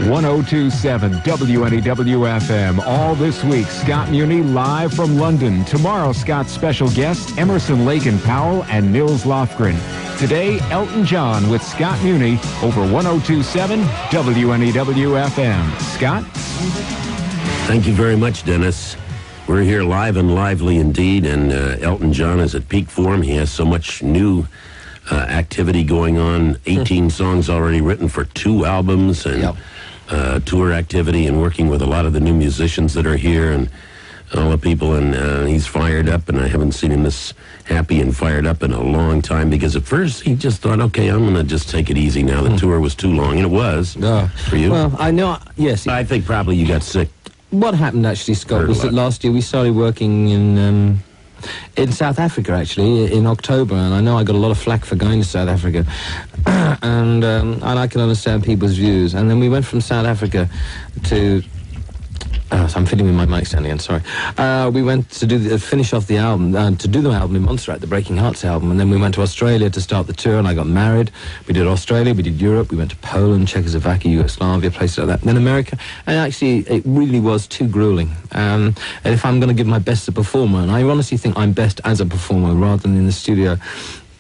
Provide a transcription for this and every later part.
1027 WNEW FM. All this week, Scott Muni live from London. Tomorrow, Scott's special guests, Emerson, Lake and Powell, and Nils Lofgren. Today, Elton John with Scott Muni over 1027 WNEW FM. Scott? Thank you very much, Dennis. We're here live and lively indeed, and Elton John is at peak form. He has so much new activity going on, 18 songs already written for 2 albums, and tour activity, and working with a lot of the new musicians that are here, and all the people, and he's fired up, and I haven't seen him this happy and fired up in a long time, because at first he just thought, okay, I'm going to just take it easy now. The tour was too long, and it was for you. Well, I know, yes. I think probably you got sick. What happened, actually, Scott, was that last year we started working in South Africa, actually, in October, and I know I got a lot of flack for going to South Africa, and I can understand people's views. And then we went from South Africa to... so I'm fiddling with my mic stand again, sorry. We went to finish off the album, to do the album in Montserrat, the Breaking Hearts album, and then we went to Australia to start the tour, and I got married. We did Australia, we did Europe, we went to Poland, Czechoslovakia, Yugoslavia, places like that, and then America, and actually it really was too grueling. And if I'm going to give my best as a performer, and I honestly think I'm best as a performer rather than in the studio,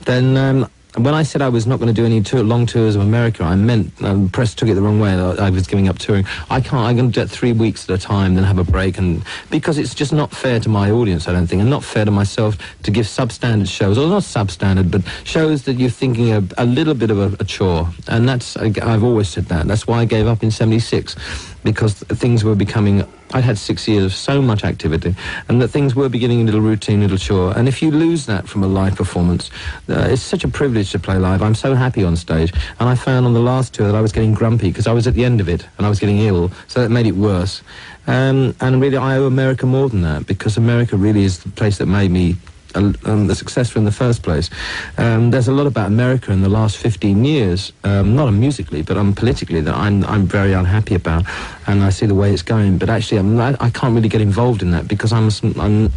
then... when I said I was not going to do any long tours of America, I meant, press took it the wrong way, I was giving up touring. I'm going to do it 3 weeks at a time, then have a break, and because it's just not fair to my audience, I don't think, and not fair to myself to give substandard shows, or not substandard, but shows that you're thinking a little bit of a chore, and that's, I've always said that. That's why I gave up in '76, because things were becoming... I'd had 6 years of so much activity, and that things were beginning a little routine, a little chore. And if you lose that from a live performance, it's such a privilege to play live. I'm so happy on stage. And I found on the last tour that I was getting grumpy because I was at the end of it, and I was getting ill, so that made it worse. And really, I owe America more than that, because America really is the place that made me the successful in the first place. There's a lot about America in the last 15 years, not musically, but politically, that I'm very unhappy about, and I see the way it's going. But actually, I can't really get involved in that, because I'm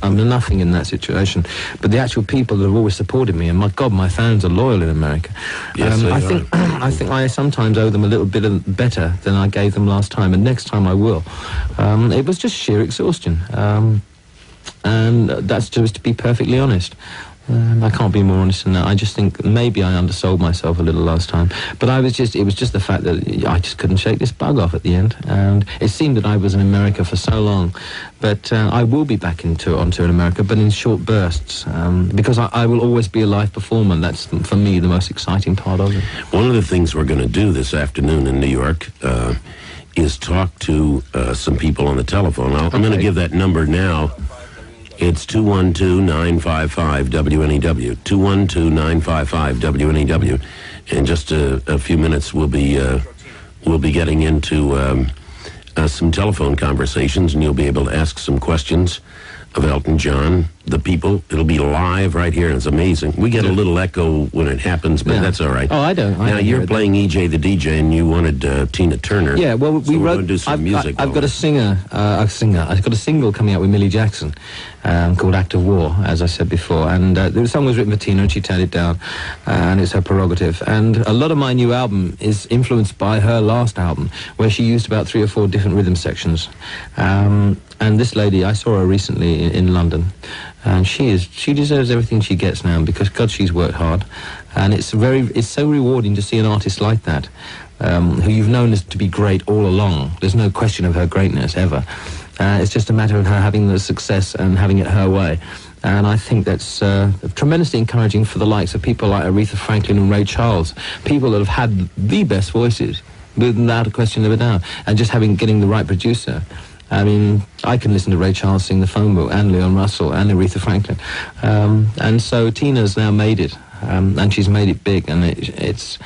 nothing in that situation. But the actual people that have always supported me, and my God, my fans are loyal in America. Yes, I think I sometimes owe them a little bit better than I gave them last time, and next time I will. It was just sheer exhaustion. And that's just to be perfectly honest. I can't be more honest than that. I just think maybe I undersold myself a little last time. But it was just the fact that I just couldn't shake this bug off at the end. And it seemed that I was in America for so long. But I will be back on tour in America, but in short bursts. Because I will always be a live performer. That's, for me, the most exciting part of it. One of the things we're going to do this afternoon in New York is talk to some people on the telephone. I'm going to give that number now. It's 212-955-WNEW, 212-955-WNEW. In just a few minutes, we'll be getting into some telephone conversations, and you'll be able to ask some questions of Elton John, the people. It'll be live right here, and it's amazing. We get a little echo when it happens, but that's all right. Oh, I don't. Now, you're playing EJ the DJ, and you wanted Tina Turner. Yeah, well, we wrote... Going to do some music. I've got a singer. I've got a single coming out with Millie Jackson called Act of War, as I said before. And the song was written for Tina, and she turned it down, and it's her prerogative. And a lot of my new album is influenced by her last album, where she used about 3 or 4 different rhythm sections. And this lady, I saw her recently in London, and she deserves everything she gets now, because God, she's worked hard, and it's so rewarding to see an artist like that, who you've known as to be great all along. There's no question of her greatness ever. It's just a matter of her having the success and having it her way. And I think that's tremendously encouraging for the likes of people like Aretha Franklin and Ray Charles, people that have had the best voices, without a question of a doubt, and just getting the right producer. I mean, I can listen to Ray Charles sing the phone book, and Leon Russell, and Aretha Franklin. And so Tina's now made it, and she's made it big, and it's